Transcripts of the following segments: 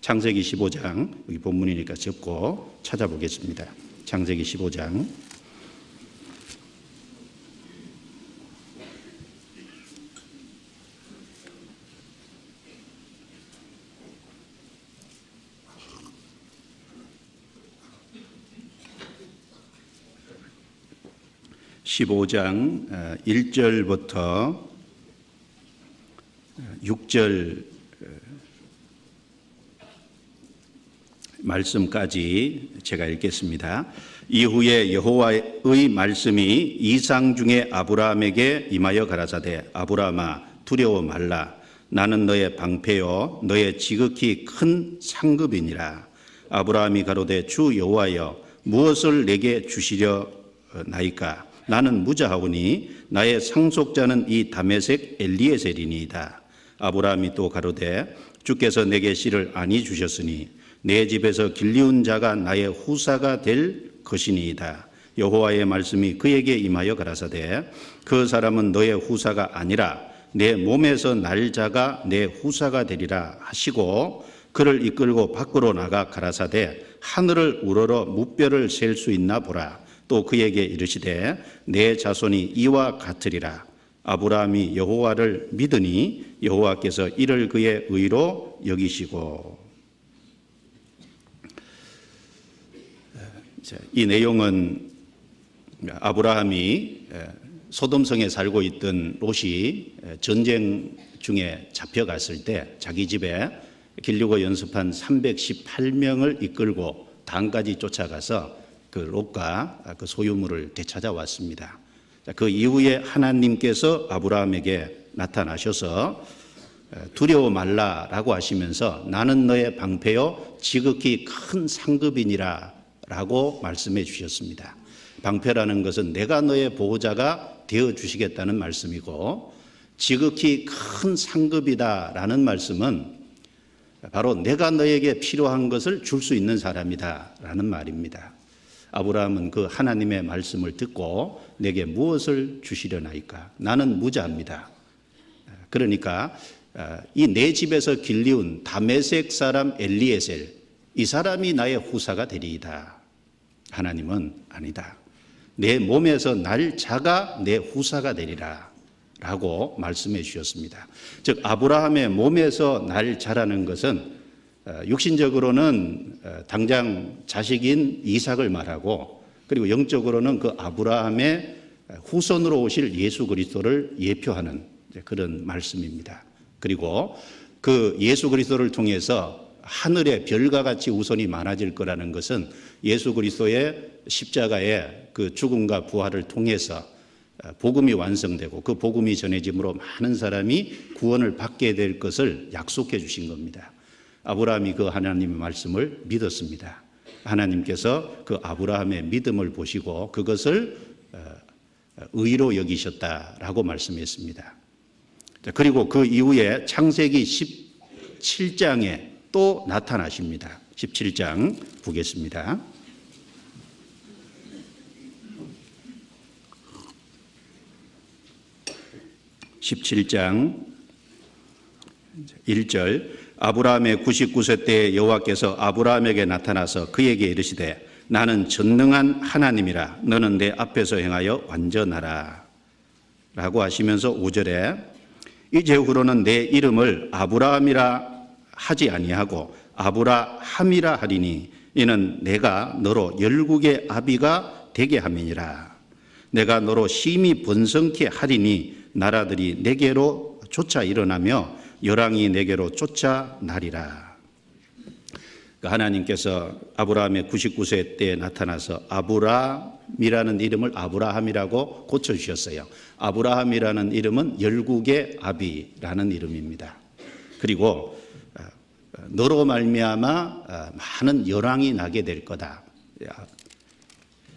창세기 15장, 여기 본문이니까 접고 찾아보겠습니다. 창세기 15장. (15장) 1절부터 6절 말씀까지 제가 읽겠습니다. 이후에 여호와의 말씀이 이상 중에 아브라함에게 임하여 가라사대 아브라함아 두려워 말라. 나는 너의 방패요 너의 지극히 큰 상급이니라. 아브라함이 가로되 주 여호와여 무엇을 내게 주시려 나이까. 나는 무자하오니 나의 상속자는 이 다메섹 엘리에셀이니이다. 아브라함이 또 가로되 주께서 내게 씨를 아니 주셨으니 내 집에서 길리운 자가 나의 후사가 될 것이니이다. 여호와의 말씀이 그에게 임하여 가라사대 그 사람은 너의 후사가 아니라 내 몸에서 날 자가 내 후사가 되리라 하시고 그를 이끌고 밖으로 나가 가라사대 하늘을 우러러 무뼈를 셀 수 있나 보라. 또 그에게 이르시되 내 자손이 이와 같으리라. 아브라함이 여호와를 믿으니 여호와께서 이를 그의 의로 여기시고. 이 내용은 아브라함이 소돔성에 살고 있던 롯이 전쟁 중에 잡혀갔을 때 자기 집에 길르고 연습한 318명을 이끌고 단까지 쫓아가서 그 롯과 그 소유물을 되찾아왔습니다. 그 이후에 하나님께서 아브라함에게 나타나셔서 두려워 말라라고 하시면서 나는 너의 방패요 지극히 큰 상급이니라 라고 말씀해 주셨습니다. 방패라는 것은 내가 너의 보호자가 되어 주시겠다는 말씀이고 지극히 큰 상급이다라는 말씀은 바로 내가 너에게 필요한 것을 줄 수 있는 사람이다라는 말입니다. 아브라함은 그 하나님의 말씀을 듣고 내게 무엇을 주시려나이까. 나는 무자입니다. 그러니까 이 내 집에서 길리운 다메섹 사람 엘리에셀 이 사람이 나의 후사가 되리이다. 하나님은 아니다. 내 몸에서 날 자가 내 후사가 되리라 라고 말씀해 주셨습니다. 즉 아브라함의 몸에서 날 자라는 것은 육신적으로는 당장 자식인 이삭을 말하고 그리고 영적으로는 그 아브라함의 후손으로 오실 예수 그리스도를 예표하는 그런 말씀입니다. 그리고 그 예수 그리스도를 통해서 하늘의 별과 같이 우선이 많아질 거라는 것은 예수 그리스도의 십자가의 그 죽음과 부활을 통해서 복음이 완성되고 그 복음이 전해짐으로 많은 사람이 구원을 받게 될 것을 약속해 주신 겁니다. 아브라함이 그 하나님의 말씀을 믿었습니다. 하나님께서 그 아브라함의 믿음을 보시고 그것을 의로 여기셨다라고 말씀했습니다. 그리고 그 이후에 창세기 17장에 또 나타나십니다. 17장 보겠습니다. 17장 1절 아브라함의 99세 때에 여호와께서 아브라함에게 나타나서 그에게 이르시되 나는 전능한 하나님이라 너는 내 앞에서 행하여 완전하라 라고 하시면서 5절에 이제후로는 내 이름을 아브라함이라 하지 아니하고 아브라함이라 하리니 이는 내가 너로 열국의 아비가 되게 함이니라. 내가 너로 심히 번성케 하리니 나라들이 내게로 쫓아 일어나며 열왕이 내게로 쫓아 나리라. 하나님께서 아브라함의 99세 때에 나타나서 아브라함이라는 이름을 아브라함이라고 고쳐주셨어요. 아브라함이라는 이름은 열국의 아비라는 이름입니다. 그리고 너로 말미암아 많은 열왕이 나게 될 거다.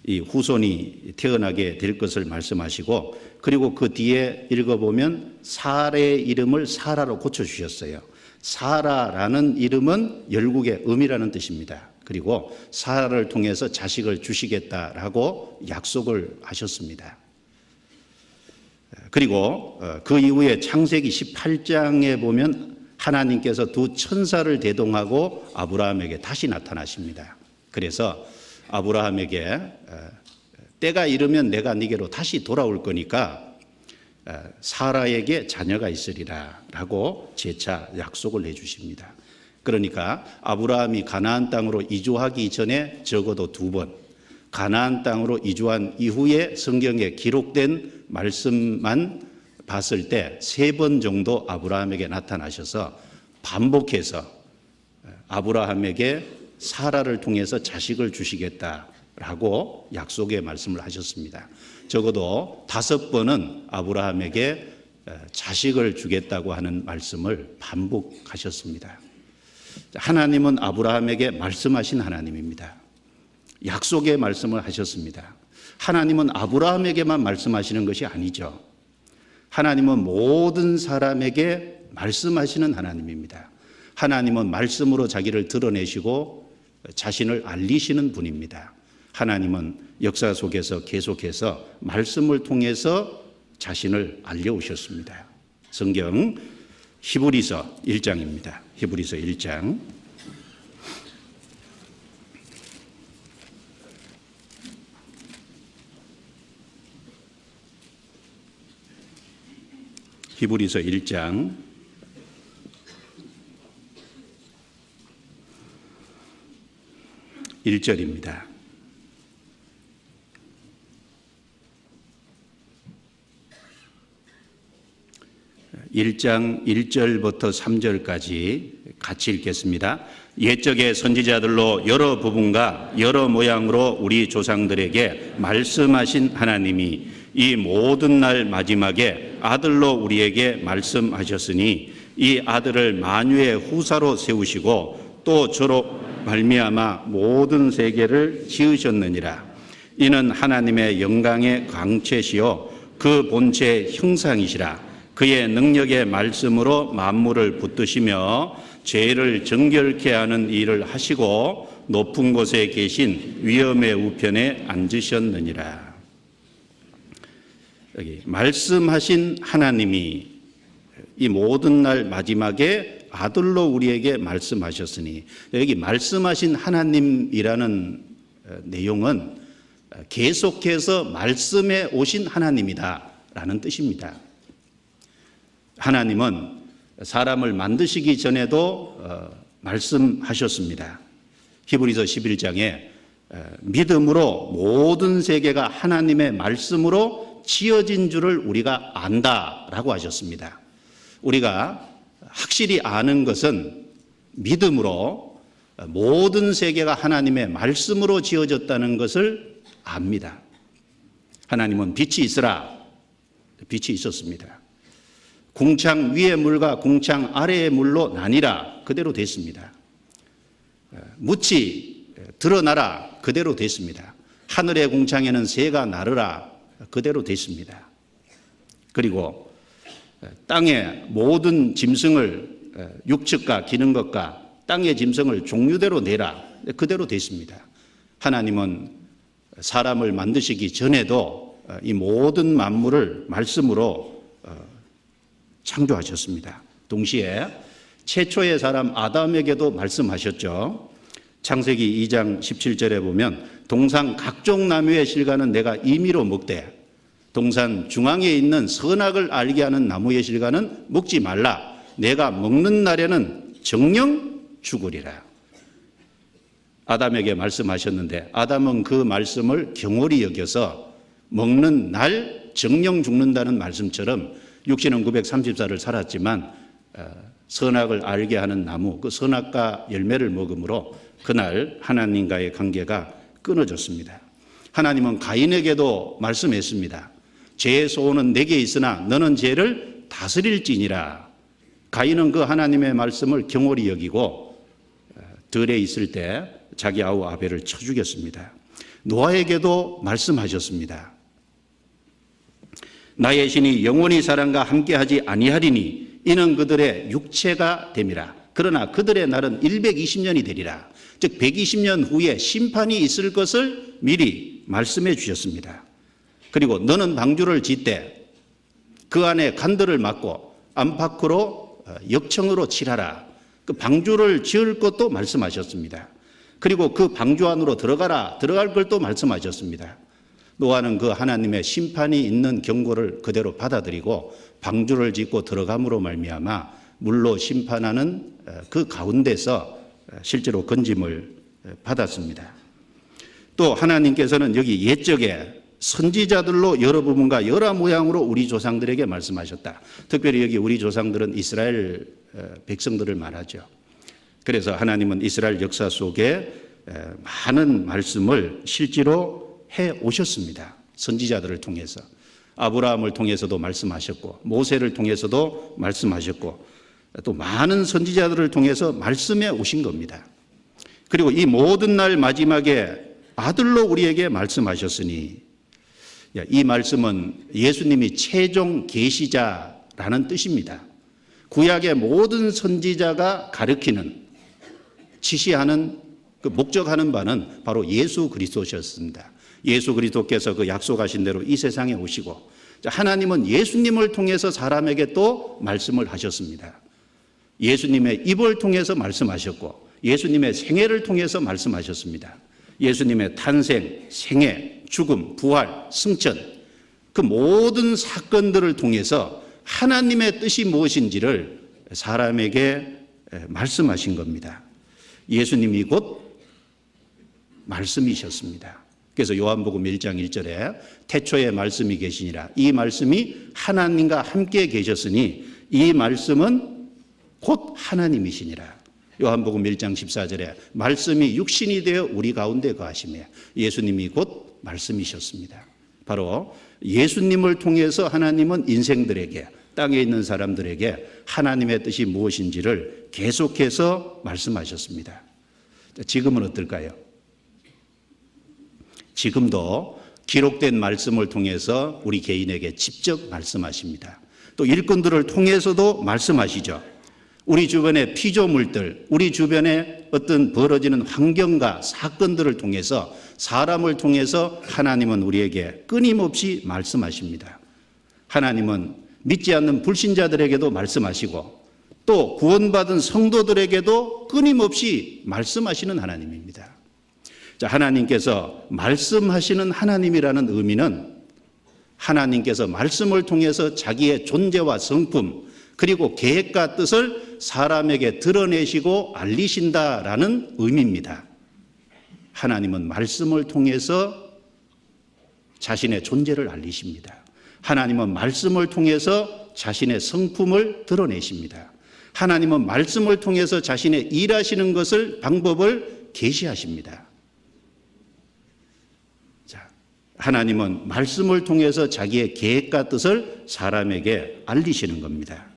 이 후손이 태어나게 될 것을 말씀하시고 그리고 그 뒤에 읽어보면 사라의 이름을 사라로 고쳐주셨어요. 사라라는 이름은 열국의 음이라는 뜻입니다. 그리고 사라를 통해서 자식을 주시겠다라고 약속을 하셨습니다. 그리고 그 이후에 창세기 18장에 보면 하나님께서 두 천사를 대동하고 아브라함에게 다시 나타나십니다. 그래서 아브라함에게 때가 이르면 내가 네게로 다시 돌아올 거니까 사라에게 자녀가 있으리라 라고 재차 약속을 해 주십니다. 그러니까 아브라함이 가나안 땅으로 이주하기 전에 적어도 2번, 가나안 땅으로 이주한 이후에 성경에 기록된 말씀만 봤을 때 3번 정도 아브라함에게 나타나셔서 반복해서 아브라함에게 사라를 통해서 자식을 주시겠다라고 약속의 말씀을 하셨습니다. 적어도 5번은 아브라함에게 자식을 주겠다고 하는 말씀을 반복하셨습니다. 하나님은 아브라함에게 말씀하신 하나님입니다. 약속의 말씀을 하셨습니다. 하나님은 아브라함에게만 말씀하시는 것이 아니죠. 하나님은 모든 사람에게 말씀하시는 하나님입니다. 하나님은 말씀으로 자기를 드러내시고 자신을 알리시는 분입니다. 하나님은 역사 속에서 계속해서 말씀을 통해서 자신을 알려오셨습니다. 성경 히브리서 1장입니다. 히브리서 1장. 히브리서 1장 1절입니다. 1장 1절부터 3절까지 같이 읽겠습니다. 옛적의 선지자들로 여러 부분과 여러 모양으로 우리 조상들에게 말씀하신 하나님이 이 모든 날 마지막에 아들로 우리에게 말씀하셨으니 이 아들을 만유의 후사로 세우시고 또 저로 말미암아 모든 세계를 지으셨느니라. 이는 하나님의 영광의 광채시요 그 본체의 형상이시라. 그의 능력의 말씀으로 만물을 붙드시며 죄를 정결케 하는 일을 하시고 높은 곳에 계신 위엄의 우편에 앉으셨느니라. 여기 말씀하신 하나님이 이 모든 날 마지막에 아들로 우리에게 말씀하셨으니, 여기 말씀하신 하나님이라는 내용은 계속해서 말씀해 오신 하나님이다라는 뜻입니다. 하나님은 사람을 만드시기 전에도 말씀하셨습니다. 히브리서 11장에 믿음으로 모든 세계가 하나님의 말씀으로 지어진 줄을 우리가 안다라고 하셨습니다. 우리가 확실히 아는 것은 믿음으로 모든 세계가 하나님의 말씀으로 지어졌다는 것을 압니다. 하나님은 빛이 있으라, 빛이 있었습니다. 궁창 위의 물과 궁창 아래의 물로 나뉘라, 그대로 됐습니다. 묻이 드러나라, 그대로 됐습니다. 하늘의 궁창에는 새가 나르라, 그대로 됐습니다. 그리고 땅의 모든 짐승을 육축과 기는 것과 땅의 짐승을 종류대로 내라, 그대로 됐습니다. 하나님은 사람을 만드시기 전에도 이 모든 만물을 말씀으로 창조하셨습니다. 동시에 최초의 사람 아담에게도 말씀하셨죠. 창세기 2장 17절에 보면 동산 각종 나무의 실과는 내가 임의로 먹되 동산 중앙에 있는 선악을 알게 하는 나무의 실과는 먹지 말라. 내가 먹는 날에는 정녕 죽으리라. 아담에게 말씀하셨는데 아담은 그 말씀을 경홀히 여겨서 먹는 날 정녕 죽는다는 말씀처럼 육신은 930살을 살았지만 선악을 알게 하는 나무, 그 선악과 열매를 먹음으로 그날 하나님과의 관계가 끊어졌습니다. 하나님은 가인에게도 말씀했습니다. 죄의 소원은 내게 있으나 너는 죄를 다스릴지니라. 가인은 그 하나님의 말씀을 경홀히 여기고 들에 있을 때 자기 아우 아벨을 쳐 죽였습니다. 노아에게도 말씀하셨습니다. 나의 신이 영원히 사람과 함께하지 아니하리니 이는 그들의 육체가 됨이라. 그러나 그들의 날은 120년이 되리라. 즉 120년 후에 심판이 있을 것을 미리 말씀해 주셨습니다. 그리고 너는 방주를 짓되 그 안에 간들을 막고 안팎으로 역청으로 칠하라. 그 방주를 지을 것도 말씀하셨습니다. 그리고 그 방주 안으로 들어갈 것도 말씀하셨습니다. 노아는 그 하나님의 심판이 있는 경고를 그대로 받아들이고 방주를 짓고 들어감으로 말미암아 물로 심판하는 그 가운데서 실제로 건짐을 받았습니다. 또 하나님께서는 여기 옛적에 선지자들로 여러 부분과 여러 모양으로 우리 조상들에게 말씀하셨다. 특별히 여기 우리 조상들은 이스라엘 백성들을 말하죠. 그래서 하나님은 이스라엘 역사 속에 많은 말씀을 실제로 해 오셨습니다. 선지자들을 통해서. 아브라함을 통해서도 말씀하셨고 모세를 통해서도 말씀하셨고 또 많은 선지자들을 통해서 말씀해 오신 겁니다. 그리고 이 모든 날 마지막에 아들로 우리에게 말씀하셨으니 이 말씀은 예수님이 최종 계시자라는 뜻입니다. 구약의 모든 선지자가 가르치는 지시하는 그 목적하는 바는 바로 예수 그리스도셨습니다. 예수 그리스도께서 그 약속하신 대로 이 세상에 오시고 하나님은 예수님을 통해서 사람에게 또 말씀을 하셨습니다. 예수님의 입을 통해서 말씀하셨고 예수님의 생애를 통해서 말씀하셨습니다. 예수님의 탄생, 생애, 죽음, 부활, 승천 그 모든 사건들을 통해서 하나님의 뜻이 무엇인지를 사람에게 말씀하신 겁니다. 예수님이 곧 말씀이셨습니다. 그래서 요한복음 1장 1절에 태초에 말씀이 계시니라. 이 말씀이 하나님과 함께 계셨으니 이 말씀은 곧 하나님이시니라. 요한복음 1장 14절에 말씀이 육신이 되어 우리 가운데 거하시며 예수님이 곧 말씀이셨습니다. 바로 예수님을 통해서 하나님은 인생들에게 땅에 있는 사람들에게 하나님의 뜻이 무엇인지를 계속해서 말씀하셨습니다. 지금은 어떨까요? 지금도 기록된 말씀을 통해서 우리 개인에게 직접 말씀하십니다. 또 일꾼들을 통해서도 말씀하시죠. 우리 주변의 피조물들, 우리 주변에 어떤 벌어지는 환경과 사건들을 통해서 사람을 통해서 하나님은 우리에게 끊임없이 말씀하십니다. 하나님은 믿지 않는 불신자들에게도 말씀하시고 또 구원받은 성도들에게도 끊임없이 말씀하시는 하나님입니다. 자, 하나님께서 말씀하시는 하나님이라는 의미는 하나님께서 말씀을 통해서 자기의 존재와 성품 그리고 계획과 뜻을 사람에게 드러내시고 알리신다라는 의미입니다. 하나님은 말씀을 통해서 자신의 존재를 알리십니다. 하나님은 말씀을 통해서 자신의 성품을 드러내십니다. 하나님은 말씀을 통해서 자신의 일하시는 것을 방법을 계시하십니다. 자, 하나님은 말씀을 통해서 자기의 계획과 뜻을 사람에게 알리시는 겁니다.